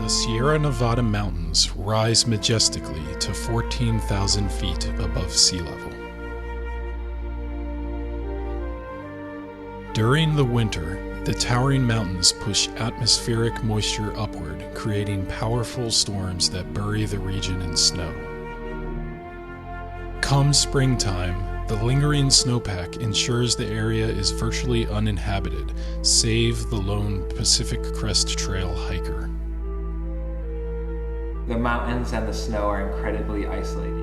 the Sierra Nevada mountains rise majestically to 14,000 feet above sea level. During the winter, the towering mountains push atmospheric moisture upward, creating powerful storms that bury the region in snow. Come springtime, the lingering snowpack ensures the area is virtually uninhabited, save the lone Pacific Crest Trail hiker. The mountains and the snow are incredibly isolating.